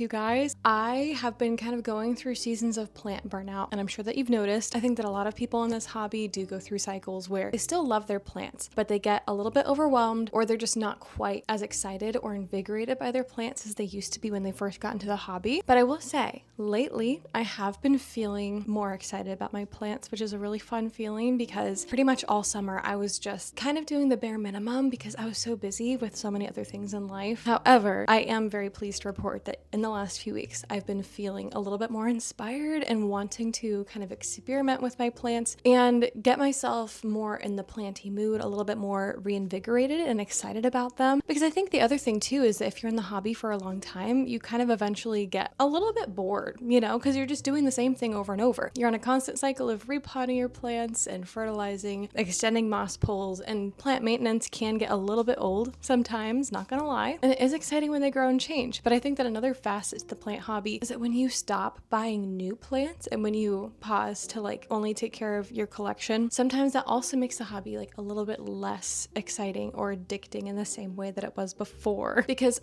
you guys. I have been kind of going through seasons of plant burnout, and I'm sure that you've noticed. I think that a lot of people in this hobby do go through cycles where they still love their plants, but they get a little bit overwhelmed, or they're just not quite as excited or invigorated by their plants as they used to be when they first got into the hobby. But I will say, lately, I have been feeling more excited about my plants, which is a really fun feeling because pretty much all summer I was just kind of doing the bare minimum because I was so busy with so many other things in life. However, I am very pleased to report that in the last few weeks, I've been feeling a little bit more inspired and wanting to kind of experiment with my plants and get myself more in the planty mood, a little bit more reinvigorated and excited about them. Because I think the other thing too is that if you're in the hobby for a long time, you kind of eventually get a little bit bored, because you're just doing the same thing over and over. You're on a constant cycle of repotting your plants and fertilizing, extending moss poles, and plant maintenance can get a little bit old sometimes, not gonna lie. And it is exciting when they grow and change. But I think that another facet to the plant hobby is that when you stop buying new plants and when you pause to only take care of your collection, sometimes that also makes the hobby a little bit less exciting or addicting in the same way that it was before. Because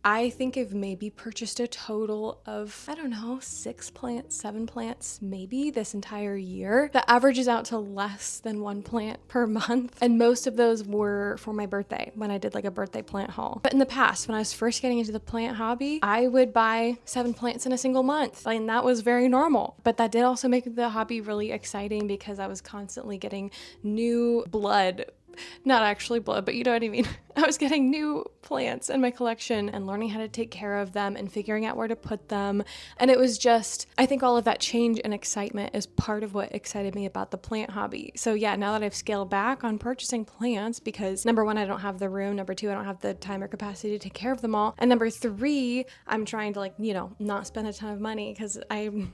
I think I've maybe purchased a total of, 6 plants, 7 plants, maybe this entire year. That averages out to less than 1 plant per month. And most of those were for my birthday when I did a birthday plant haul. But in the past, when I was first getting into the plant hobby, I would buy 7 plants in a single month. And that was very normal. But that did also make the hobby really exciting because I was constantly getting new blood. Not actually blood, but you know what I mean. I was getting new plants in my collection and learning how to take care of them and figuring out where to put them. And it was I think all of that change and excitement is part of what excited me about the plant hobby. So yeah, now that I've scaled back on purchasing plants because number 1, I don't have the room. Number 2, I don't have the time or capacity to take care of them all. And number 3, I'm trying to not spend a ton of money because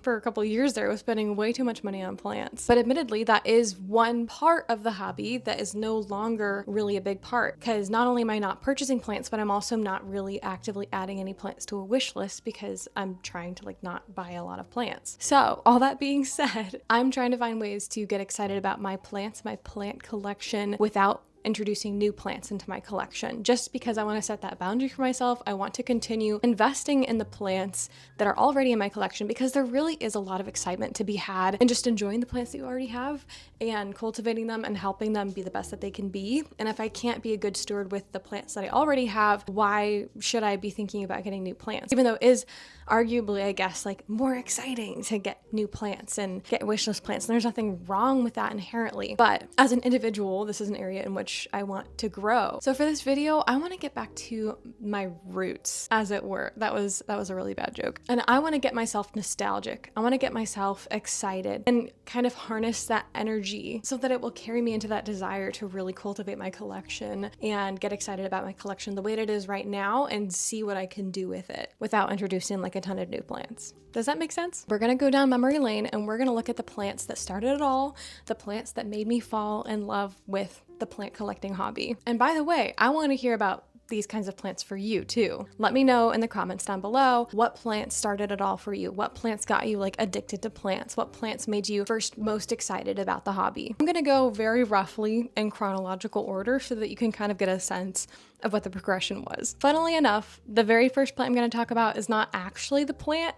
for a couple of years there, I was spending way too much money on plants. But admittedly, that is one part of the hobby that is no longer really a big part because not only am I not purchasing plants, but I'm also not really actively adding any plants to a wish list because I'm trying to not buy a lot of plants. So all that being said, I'm trying to find ways to get excited about my plants, my plant collection without introducing new plants into my collection, just because I want to set that boundary for myself. I want to continue investing in the plants that are already in my collection because there really is a lot of excitement to be had in just enjoying the plants that you already have and cultivating them and helping them be the best that they can be. And if I can't be a good steward with the plants that I already have, why should I be thinking about getting new plants? Even though it is arguably, I guess, more exciting to get new plants and get wishlist plants. And there's nothing wrong with that inherently. But as an individual, this is an area in which I want to grow. So for this video, I want to get back to my roots, as it were. That was a really bad joke. And I want to get myself nostalgic. I want to get myself excited and kind of harness that energy so that it will carry me into that desire to really cultivate my collection and get excited about my collection the way it is right now and see what I can do with it without introducing a ton of new plants. Does that make sense? We're gonna go down memory lane and we're gonna look at the plants that started it all, the plants that made me fall in love with the plant collecting hobby. And by the way, I want to hear about these kinds of plants for you too. Let me know in the comments down below what plants started it all for you. What plants got you addicted to plants? What plants made you first most excited about the hobby? I'm gonna go very roughly in chronological order so that you can kind of get a sense of what the progression was. Funnily enough, the very first plant I'm gonna talk about is not actually the plant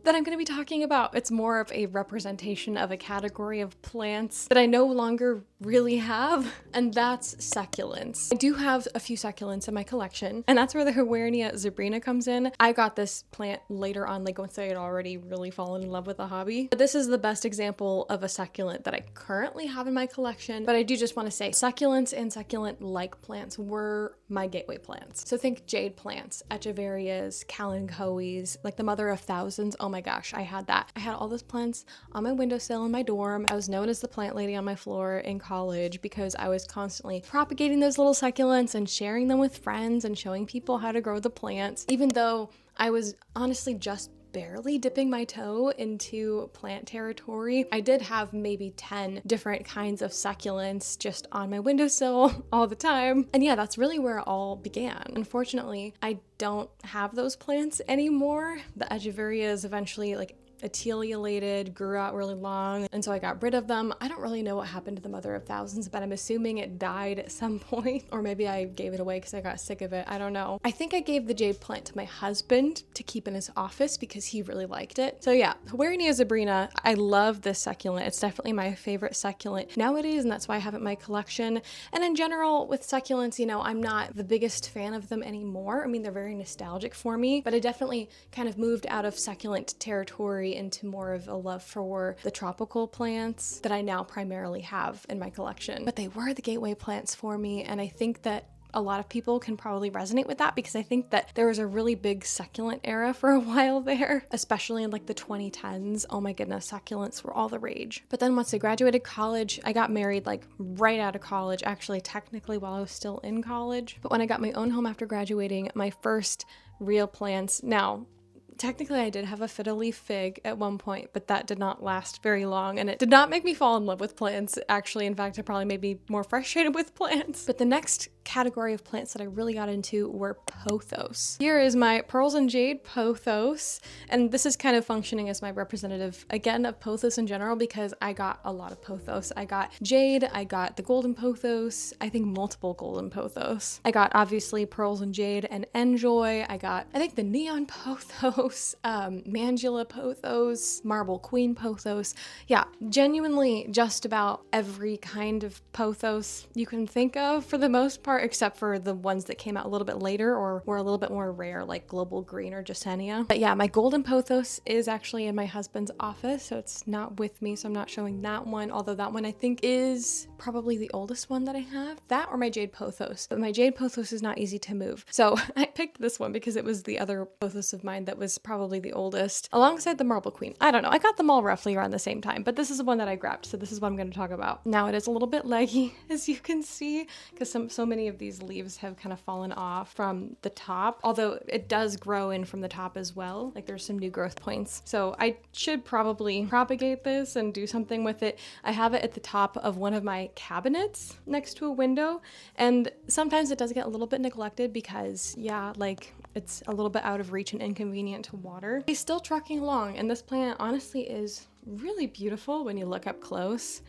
that I'm going to be talking about. It's more of a representation of a category of plants that I no longer really have, and that's succulents. I do have a few succulents in my collection, and that's where the Huernia zebrina comes in. I got this plant later on, once I had already really fallen in love with the hobby. But this is the best example of a succulent that I currently have in my collection. But I do just want to say succulents and succulent-like plants were my gateway plants. So think jade plants, echeverias, kalanchoes, the mother of thousands. Oh my gosh, I had that. I had all those plants on my windowsill in my dorm. I was known as the plant lady on my floor in college because I was constantly propagating those little succulents and sharing them with friends and showing people how to grow the plants, even though I was honestly just barely dipping my toe into plant territory. I did have maybe 10 different kinds of succulents just on my windowsill all the time. And yeah, that's really where it all began. Unfortunately, I don't have those plants anymore. The echeverias eventually etiolated, grew out really long, and so I got rid of them. I don't really know what happened to the mother of thousands, but I'm assuming it died at some point, or maybe I gave it away because I got sick of it. I don't know. I think I gave the jade plant to my husband to keep in his office because he really liked it. So yeah, Huernia zebrina, I love this succulent. It's definitely my favorite succulent nowadays, and that's why I have it in my collection. And in general, with succulents, you know, I'm not the biggest fan of them anymore. I mean, they're very nostalgic for me, but I definitely kind of moved out of succulent territory into more of a love for the tropical plants that I now primarily have in my collection. But they were the gateway plants for me, and I think that a lot of people can probably resonate with that because I think that there was a really big succulent era for a while there, especially in like the 2010s. Oh my goodness, succulents were all the rage. But then once I graduated college, I got married like right out of college, actually technically while I was still in college. But when I got my own home after graduating, my first real plants, now technically I did have a fiddle-leaf fig at one point, but that did not last very long, and it did not make me fall in love with plants. Actually, in fact, it probably made me more frustrated with plants. But the next category of plants that I really got into were pothos. Here is my pearls and jade pothos, and this is kind of functioning as my representative again of pothos in general because I got a lot of pothos. I got jade, I got the golden pothos, I think multiple golden pothos. I got obviously pearls and jade and enjoy. I got, I think, the neon pothos, Mandula pothos, marble queen pothos. Yeah, genuinely just about every kind of pothos you can think of for the most part, except for the ones that came out a little bit later or were a little bit more rare, like global green or Jasenia. But yeah, my golden pothos is actually in my husband's office, so it's not with me, so I'm not showing that one, although that one I think is probably the oldest one that I have. That or my jade pothos, but my jade pothos is not easy to move. So I picked this one because it was the other pothos of mine that was probably the oldest, alongside the marble queen. I don't know, I got them all roughly around the same time, but this is the one that I grabbed, so this is what I'm going to talk about. Now it is a little bit leggy, as you can see, because so many of these leaves have kind of fallen off from the top, although it does grow in from the top as well. Like there's some new growth points. So I should probably propagate this and do something with it. I have it at the top of one of my cabinets next to a window, and sometimes it does get a little bit neglected because yeah, like it's a little bit out of reach and inconvenient to water. He's still trucking along, and this plant honestly is really beautiful when you look up close.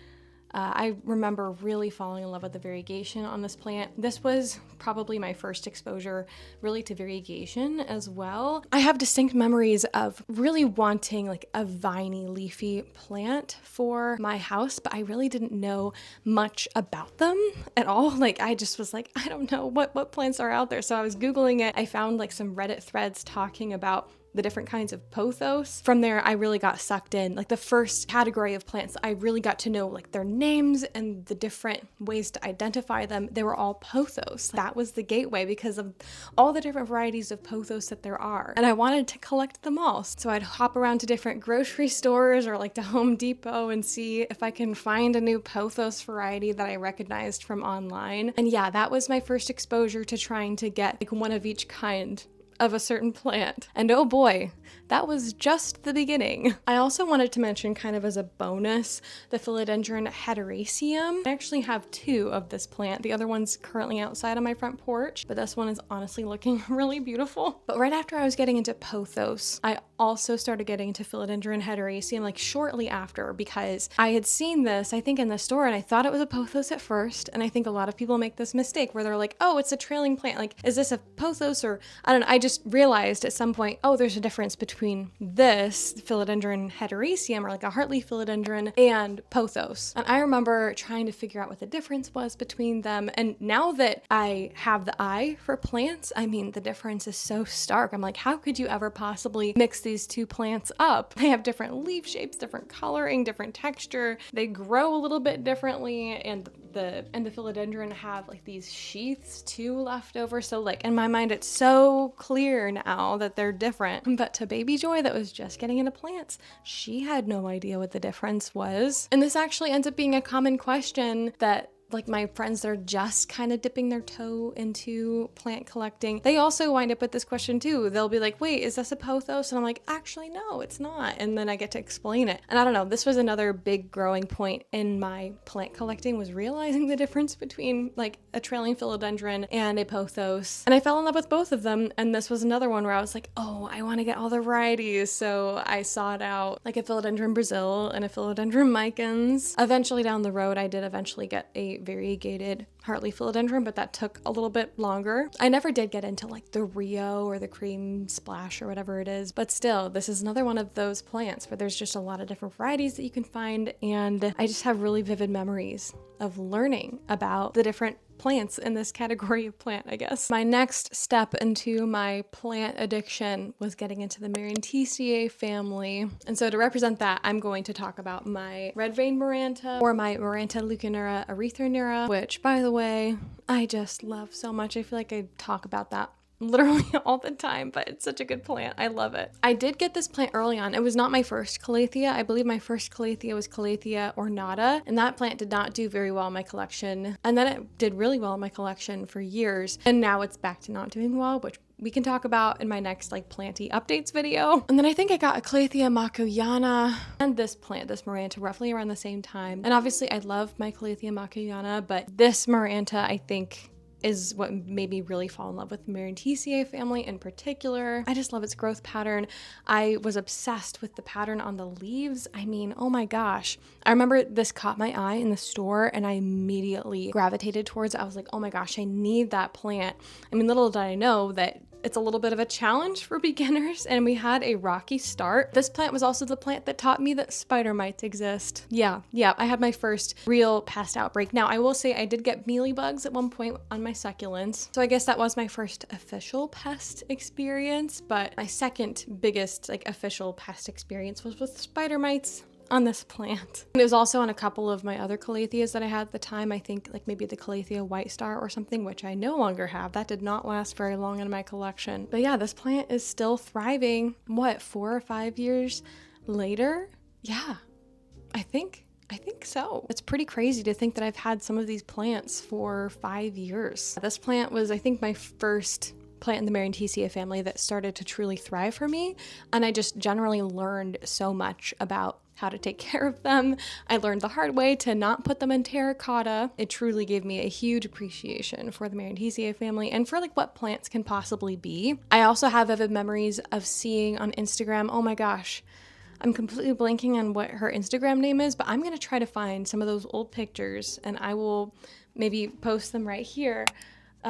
I remember really falling in love with the variegation on this plant. This was probably my first exposure really to variegation as well. I have distinct memories of really wanting like a viney leafy plant for my house, but I really didn't know much about them at all. Like I just was like, I don't know what plants are out there. So I was Googling it. I found like some Reddit threads talking about the different kinds of pothos. From there, I really got sucked in. Like the first category of plants, I really got to know like their names and the different ways to identify them. They were all pothos. That was the gateway because of all the different varieties of pothos that there are. And I wanted to collect them all. So I'd hop around to different grocery stores or like to Home Depot and see if I can find a new pothos variety that I recognized from online. And yeah, that was my first exposure to trying to get like one of each kind of a certain plant. And oh boy, that was just the beginning. I also wanted to mention, kind of as a bonus, the philodendron hederaceum. I actually have two of this plant. The other one's currently outside on my front porch, but this one is honestly looking really beautiful. But right after I was getting into pothos, I also started getting into philodendron hederaceum like shortly after, because I had seen this, I think in the store, and I thought it was a pothos at first. And I think a lot of people make this mistake where they're like, oh, it's a trailing plant. Like, is this a pothos? Or I don't know. I just realized at some point, oh, there's a difference between this philodendron hederaceum, or like a heartleaf philodendron, and pothos. And I remember trying to figure out what the difference was between them. And now that I have the eye for plants, I mean, the difference is so stark. I'm like, how could you ever possibly mix these two plants up? They have different leaf shapes, different coloring, different texture. They grow a little bit differently, and the philodendron have like these sheaths too left over. So like in my mind, it's so clear now that they're different. But to Baby Joy, that was just getting into plants, she had no idea what the difference was. And this actually ends up being a common question that like my friends that are just kind of dipping their toe into plant collecting, they also wind up with this question too. They'll be like, wait, is this a pothos? And I'm like, actually, no, it's not. And then I get to explain it. And I don't know, this was another big growing point in my plant collecting, was realizing the difference between like a trailing philodendron and a pothos. And I fell in love with both of them. And this was another one where I was like, oh, I want to get all the varieties. So I sought out like a philodendron Brazil and a philodendron micans. Eventually down the road, I did eventually get a variegated Hartley philodendron, but that took a little bit longer. I never did get into like the Rio or the cream splash or whatever it is, but still, this is another one of those plants where there's just a lot of different varieties that you can find, and I just have really vivid memories of learning about the different plants in this category of plant, I guess. My next step into my plant addiction was getting into the Maranthiaceae family. And so to represent that, I'm going to talk about my red vein Maranta, or my Maranta leuconera erythronera, which, by the way, I just love so much. I feel like I talk about that literally all the time, but it's such a good plant. I love it. I did get this plant early on. It was not my first calathea. I believe my first calathea was Calathea ornata, and that plant did not do very well in my collection. And then it did really well in my collection for years, and now it's back to not doing well, which we can talk about in my next like planty updates video. And then I think I got a Calathea makuyana and this plant, this Maranta, roughly around the same time. And obviously I love my Calathea makuyana, but this Maranta, I think, is what made me really fall in love with the Maranthiaceae family in particular. I just love its growth pattern. I was obsessed with the pattern on the leaves. I mean, oh my gosh. I remember this caught my eye in the store and I immediately gravitated towards it. I was like, oh my gosh, I need that plant. I mean, little did I know that it's a little bit of a challenge for beginners, and we had a rocky start. This plant was also the plant that taught me that spider mites exist. Yeah, I had my first real pest outbreak. Now, I will say I did get mealybugs at one point on my succulents, so I guess that was my first official pest experience, but my second biggest like official pest experience was with spider mites on this plant. And it was also on a couple of my other calatheas that I had at the time. I think like maybe the Calathea White Star or something, which I no longer have. That did not last very long in my collection. But yeah, this plant is still thriving. What, 4 or 5 years later? Yeah, I think so. It's pretty crazy to think that I've had some of these plants for 5 years. This plant was, I think, my first plant in the Maranthiaceae family that started to truly thrive for me. And I just generally learned so much about how to take care of them. I learned the hard way to not put them in terracotta. It truly gave me a huge appreciation for the Maranthiaceae family and for like what plants can possibly be. I also have vivid memories of seeing on Instagram, oh my gosh, I'm completely blanking on what her Instagram name is, but I'm going to try to find some of those old pictures and I will maybe post them right here.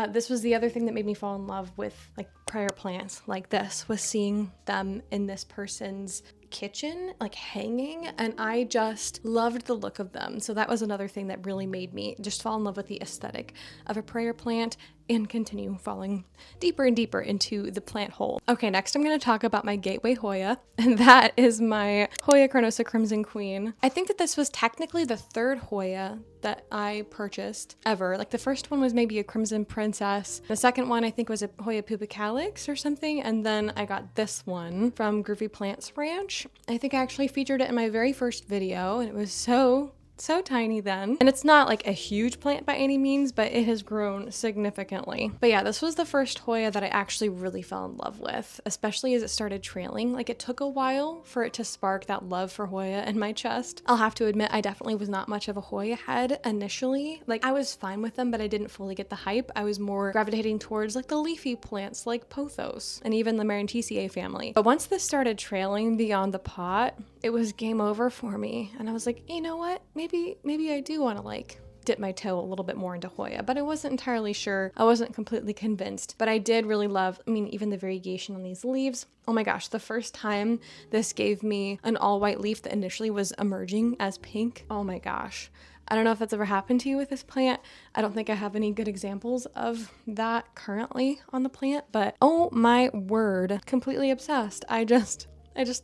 This was the other thing that made me fall in love with like prayer plants like this, was seeing them in this person's kitchen, like hanging, and I just loved the look of them. So that was another thing that really made me just fall in love with the aesthetic of a prayer plant and continue falling deeper and deeper into the plant hole. Okay, next I'm going to talk about my gateway Hoya, and that is my Hoya carnosa crimson queen. I think that this was technically the third Hoya that I purchased ever. Like the first one was maybe a crimson princess. The second one I think was a Hoya pubicalix or something, and then I got this one from Groovy Plants Ranch. I think I actually featured it in my very first video, and it was so tiny then. And it's not like a huge plant by any means, but it has grown significantly. But yeah, this was the first Hoya that I actually really fell in love with, especially as it started trailing. Like it took a while for it to spark that love for Hoya in my chest. I'll have to admit, I definitely was not much of a Hoya head initially. Like I was fine with them, but I didn't fully get the hype. I was more gravitating towards like the leafy plants like pothos and even the Maranthiaceae family. But once this started trailing beyond the pot, it was game over for me. And I was like, you know what? Maybe I do want to like dip my toe a little bit more into Hoya, but I wasn't entirely sure. I wasn't completely convinced, but I did really love, I mean, even the variegation on these leaves. Oh my gosh, the first time this gave me an all white leaf that initially was emerging as pink. Oh my gosh. I don't know if that's ever happened to you with this plant. I don't think I have any good examples of that currently on the plant, but oh my word, completely obsessed. I just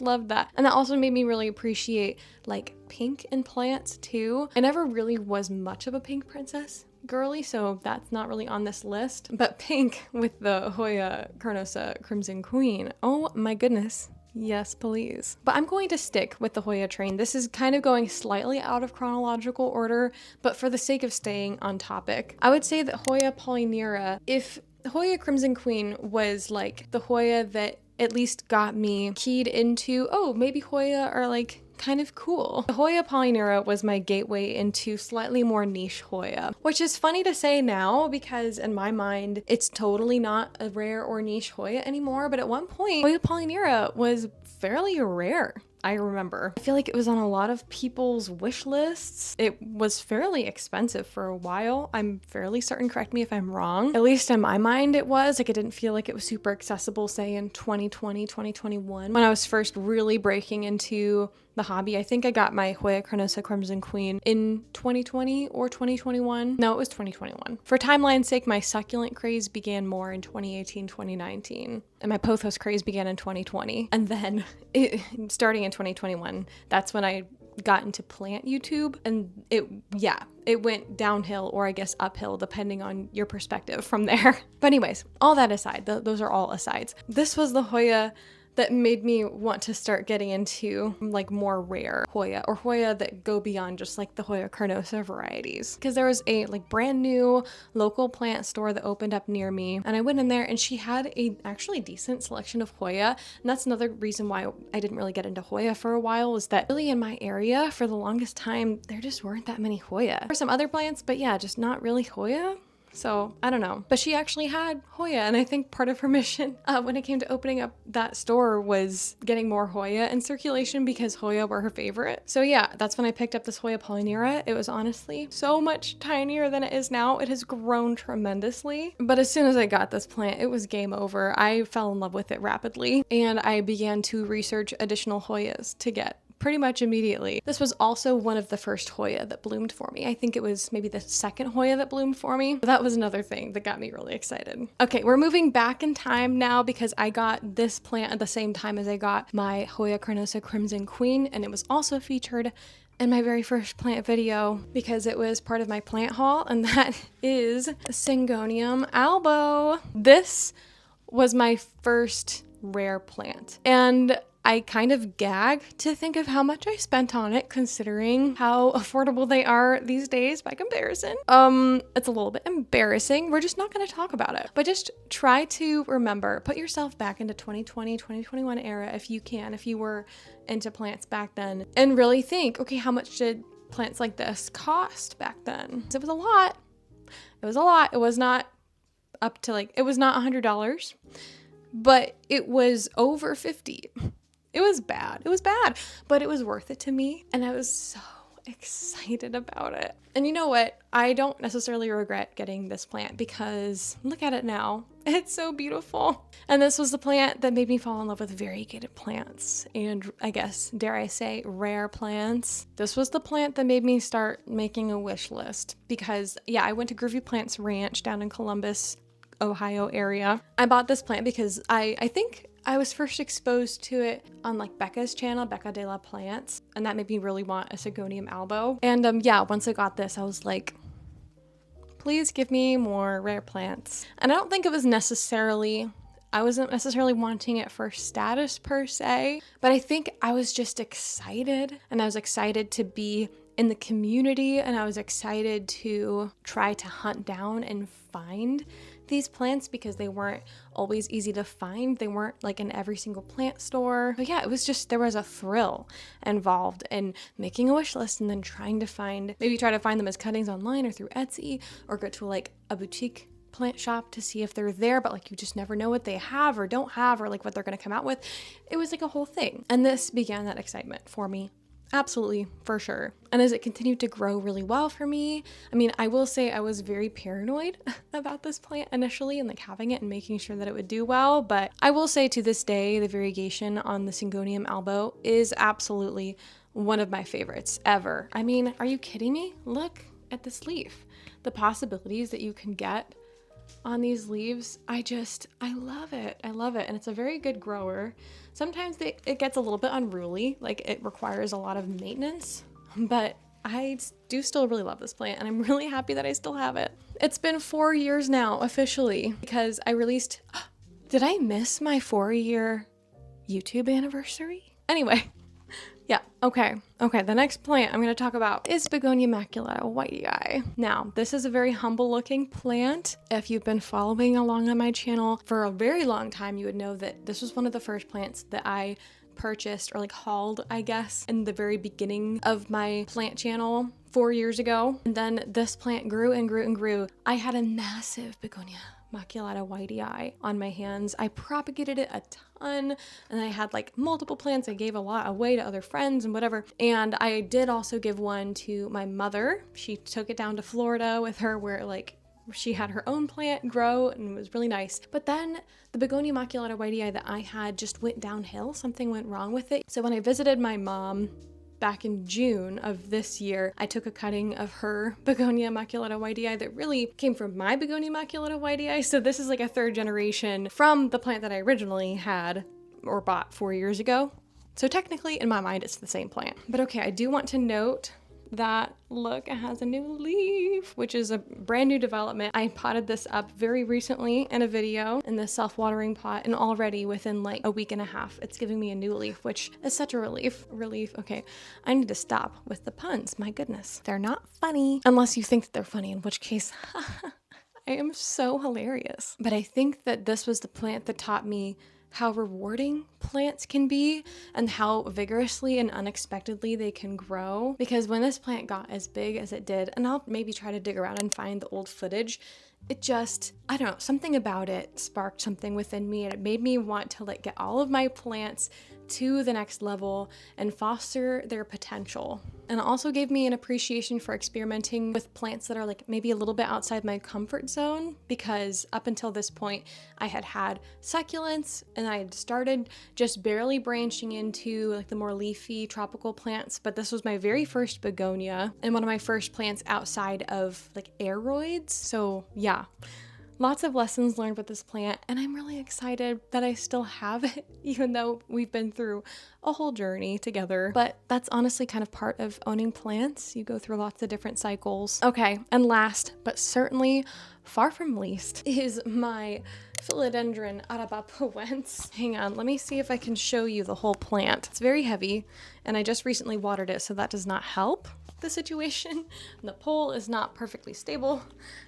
loved that. And that also made me really appreciate like pink in plants too. I never really was much of a pink princess girly, so that's not really on this list. But pink with the Hoya carnosa crimson queen, oh my goodness. Yes, please. But I'm going to stick with the Hoya train. This is kind of going slightly out of chronological order, but for the sake of staying on topic, I would say that Hoya polyneura, if Hoya Crimson Queen was like the Hoya that at least got me keyed into, oh, maybe Hoya are like kind of cool. The Hoya polyneura was my gateway into slightly more niche Hoya, which is funny to say now because in my mind, it's totally not a rare or niche Hoya anymore. But at one point, Hoya polyneura was fairly rare. I remember. I feel like it was on a lot of people's wish lists. It was fairly expensive for a while. I'm fairly certain, correct me if I'm wrong. At least in my mind it was. Like, it didn't feel like it was super accessible, say in 2020, 2021, when I was first really breaking into the hobby. I think I got my Hoya Carnosa Crimson Queen in 2020 or 2021. No, it was 2021. For timeline's sake, my succulent craze began more in 2018, 2019. And my pothos craze began in 2020. And then starting in 2021, that's when I got into plant YouTube, and it went downhill, or I guess uphill, depending on your perspective from there. But anyways, all that aside, those are all asides. This was the Hoya that made me want to start getting into like more rare Hoya, or Hoya that go beyond just like the Hoya Carnosa varieties. Because there was a like brand new local plant store that opened up near me, and I went in there and she had a actually decent selection of Hoya. And that's another reason why I didn't really get into Hoya for a while, was that really in my area for the longest time, there just weren't that many Hoya. There were some other plants, but yeah, just not really Hoya. So I don't know, but she actually had Hoya, and I think part of her mission when it came to opening up that store was getting more Hoya in circulation because Hoya were her favorite. So yeah, that's when I picked up this Hoya polyneura. It was honestly so much tinier than it is now. It has grown tremendously, but as soon as I got this plant, it was game over. I fell in love with it rapidly, and I began to research additional Hoyas to get pretty much immediately. This was also one of the first Hoya that bloomed for me. I think it was maybe the second Hoya that bloomed for me. But that was another thing that got me really excited. Okay, we're moving back in time now because I got this plant at the same time as I got my Hoya Carnosa Crimson Queen, and it was also featured in my very first plant video because it was part of my plant haul, and that is Syngonium albo. This was my first rare plant, and I kind of gag to think of how much I spent on it, considering how affordable they are these days by comparison. It's a little bit embarrassing. We're just not going to talk about it, but just try to remember, put yourself back into 2020, 2021 era if you can, if you were into plants back then, and really think, okay, how much did plants like this cost back then? It was a lot. It was a lot. It was not up to it was not $100, but it was over 50. It was bad. It was bad, but it was worth it to me. And I was so excited about it. And you know what? I don't necessarily regret getting this plant because look at it now. It's so beautiful. And this was the plant that made me fall in love with variegated plants and, I guess, dare I say, rare plants. This was the plant that made me start making a wish list because, yeah, I went to Groovy Plants Ranch down in Columbus, Ohio area. I bought this plant because I think I was first exposed to it on Becca's channel, Becca de la Plants, and that made me really want a Syngonium albo. And yeah, once I got this, I was like, please give me more rare plants. And I don't think it was I wasn't necessarily wanting it for status per se, but I think I was just excited, and I was excited to be in the community, and I was excited to try to hunt down and find these plants because they weren't always easy to find. They weren't in every single plant store. But yeah, it was just, there was a thrill involved in making a wish list and then trying to try to find them as cuttings online or through Etsy, or go to a boutique plant shop to see if they're there, but you just never know what they have or don't have, or what they're going to come out with. It was a whole thing. And this began that excitement for me. Absolutely, for sure. And as it continued to grow really well for me, I mean, I will say I was very paranoid about this plant initially and having it and making sure that it would do well. But I will say to this day, the variegation on the Syngonium albo is absolutely one of my favorites ever. I mean, are you kidding me? Look at this leaf. The possibilities that you can get on these leaves, I love it. I love it. And it's a very good grower. Sometimes it gets a little bit unruly, it requires a lot of maintenance, but I do still really love this plant, and I'm really happy that I still have it. It's been 4 years now, officially, because I released, did I miss my 4-year YouTube anniversary? Anyway. Yeah, okay. The next plant I'm going to talk about is Begonia maculata whitei. Now, this is a very humble looking plant. If you've been following along on my channel for a very long time, you would know that this was one of the first plants that I purchased, or like hauled, I guess, in the very beginning of my plant channel 4 years ago. And then this plant grew and grew and grew. I had a massive Begonia maculata whitei on my hands. I propagated it a ton, and I had like multiple plants. I gave a lot away to other friends and whatever. And I did also give one to my mother. She took it down to Florida with her, where like she had her own plant grow, and it was really nice. But then the Begonia maculata whitei that I had just went downhill. Something went wrong with it. So when I visited my mom back in June of this year, I took a cutting of her Begonia maculata whitei that really came from my Begonia maculata whitei. So this is like a third generation from the plant that I originally had or bought 4 years ago. So technically, in my mind, it's the same plant. But okay, I do want to note that, look, it has a new leaf, which is a brand new development. I potted this up very recently in a video in the self-watering pot, and already within like a week and a half, it's giving me a new leaf, which is such a relief. Okay, I need to stop with the puns. My goodness, they're not funny unless you think that they're funny, in which case I am so hilarious. But I think that this was the plant that taught me how rewarding plants can be and how vigorously and unexpectedly they can grow. Because when this plant got as big as it did, and I'll maybe try to dig around and find the old footage, it just, I don't know, something about it sparked something within me, and it made me want to like get all of my plants to the next level and foster their potential. And it also gave me an appreciation for experimenting with plants that are like maybe a little bit outside my comfort zone, because up until this point I had succulents, and I had started just barely branching into like the more leafy tropical plants, but this was my very first begonia and one of my first plants outside of like aeroids. So yeah, lots of lessons learned with this plant, and I'm really excited that I still have it, even though we've been through a whole journey together. But that's honestly kind of part of owning plants. You go through lots of different cycles. Okay, and last, but certainly far from least, is my philodendron arapapuense. Hang on, let me see if I can show you the whole plant. It's very heavy, and I just recently watered it, so that does not help the situation. And the pole is not perfectly stable,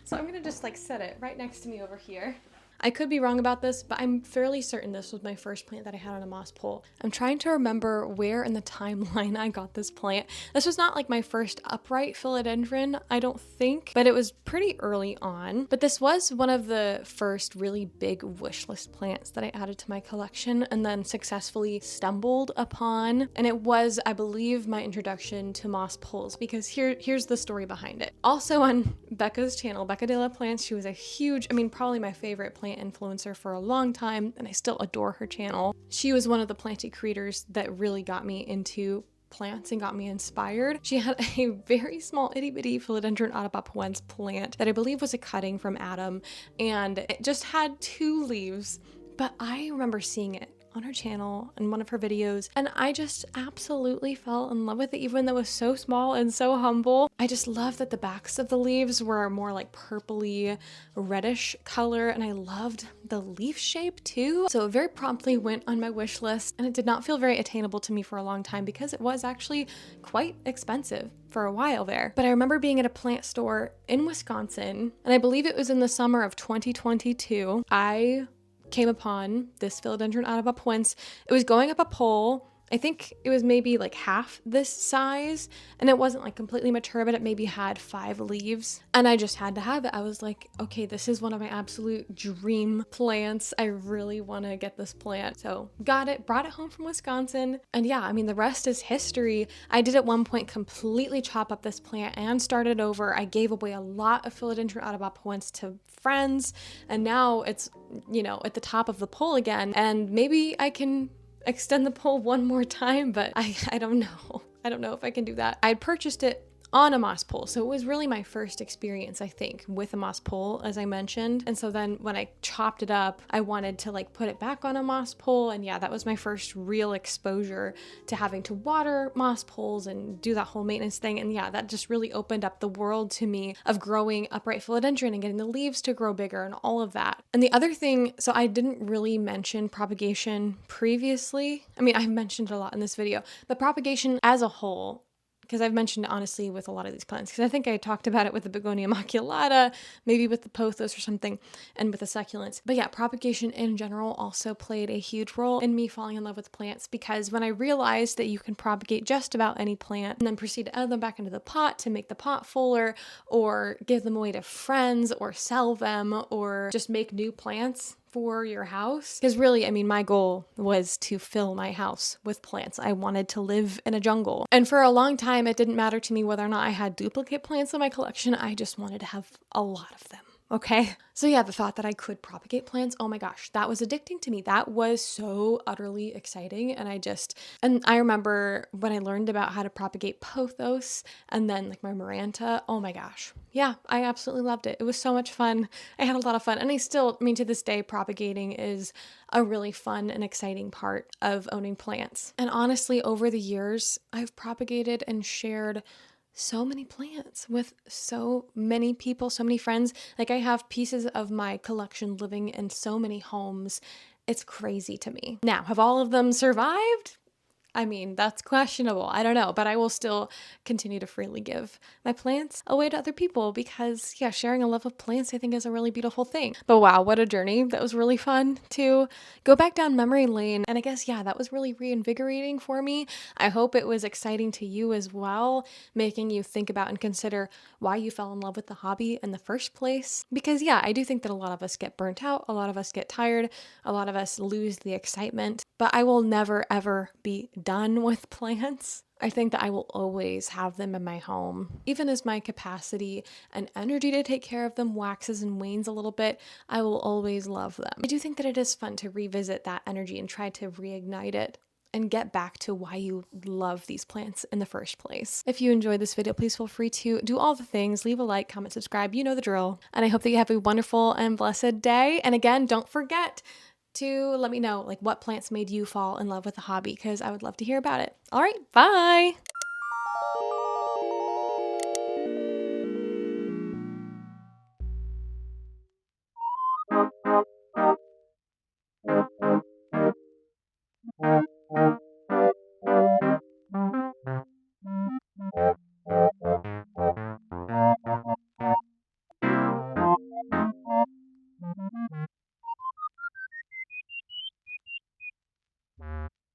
so I'm gonna just like set it right next to me over here. I could be wrong about this, but I'm fairly certain this was my first plant that I had on a moss pole. I'm trying to remember where in the timeline I got this plant. This was not like my first upright philodendron, I don't think, but it was pretty early on. But this was one of the first really big wish list plants that I added to my collection and then successfully stumbled upon. And it was, I believe, my introduction to moss poles, because here's the story behind it. Also on Becca's channel, Becca de la Plants, she was a huge, probably my favorite plant influencer for a long time, and I still adore her channel. She was one of the planty creators that really got me into plants and got me inspired. She had a very small itty bitty philodendron arapapuense plant that I believe was a cutting from Adam, and it just had 2 leaves, but I remember seeing it on her channel in one of her videos, and I just absolutely fell in love with it, even though it was so small and so humble. I just love that the backs of the leaves were more like purpley reddish color, and I loved the leaf shape too. So it very promptly went on my wish list, and it did not feel very attainable to me for a long time because it was actually quite expensive for a while there. But I remember being at a plant store in Wisconsin, and I believe it was in the summer of 2022. I came upon this philodendron arapapuense. It was going up a pole. I think it was maybe like half this size, and it wasn't like completely mature, but it maybe had 5 leaves, and I just had to have it. I was like, okay, this is one of my absolute dream plants. I really want to get this plant. So got it, brought it home from Wisconsin, and yeah, the rest is history. I did at one point completely chop up this plant and start it over. I gave away a lot of philodendron arapapuense to friends, and now it's, at the top of the pole again, and maybe I can extend the pole one more time, but I don't know. I don't know if I can do that. I purchased it on a moss pole. So it was really my first experience, I think, with a moss pole, as I mentioned. And so then when I chopped it up, I wanted to like put it back on a moss pole. And yeah, that was my first real exposure to having to water moss poles and do that whole maintenance thing. And yeah, that just really opened up the world to me of growing upright philodendron and getting the leaves to grow bigger and all of that. And the other thing, so I didn't really mention propagation previously. I mean, I've mentioned it a lot in this video, but propagation as a whole, because I've mentioned it honestly with a lot of these plants, because I think I talked about it with the begonia maculata, maybe with the pothos or something, and with the succulents. But yeah, propagation in general also played a huge role in me falling in love with plants, because when I realized that you can propagate just about any plant and then proceed to add them back into the pot to make the pot fuller, or give them away to friends, or sell them, or just make new plants for your house. Because really, I mean, my goal was to fill my house with plants. I wanted to live in a jungle. And for a long time, it didn't matter to me whether or not I had duplicate plants in my collection. I just wanted to have a lot of them. Okay. So yeah, the thought that I could propagate plants, oh my gosh, that was addicting to me. That was so utterly exciting. And I remember when I learned about how to propagate pothos and then like my maranta, oh my gosh. Yeah, I absolutely loved it. It was so much fun. I had a lot of fun. And I mean, to this day, propagating is a really fun and exciting part of owning plants. And honestly, over the years, I've propagated and shared so many plants with so many people, so many friends. Like, I have pieces of my collection living in so many homes. It's crazy to me. Now, have all of them survived? I mean, that's questionable. I don't know, but I will still continue to freely give my plants away to other people because, yeah, sharing a love of plants, I think, is a really beautiful thing. But wow, what a journey. That was really fun to go back down memory lane. And I guess, yeah, that was really reinvigorating for me. I hope it was exciting to you as well, making you think about and consider why you fell in love with the hobby in the first place. Because, yeah, I do think that a lot of us get burnt out, a lot of us get tired, a lot of us lose the excitement. But I will never, ever be done with plants. I think that I will always have them in my home. Even as my capacity and energy to take care of them waxes and wanes a little bit, I will always love them. I do think that it is fun to revisit that energy and try to reignite it and get back to why you love these plants in the first place. If you enjoyed this video, please feel free to do all the things, leave a like, comment, subscribe, you know the drill. And I hope that you have a wonderful and blessed day. And again, don't forget to let me know like what plants made you fall in love with the hobby, because I would love to hear about it. All right, bye.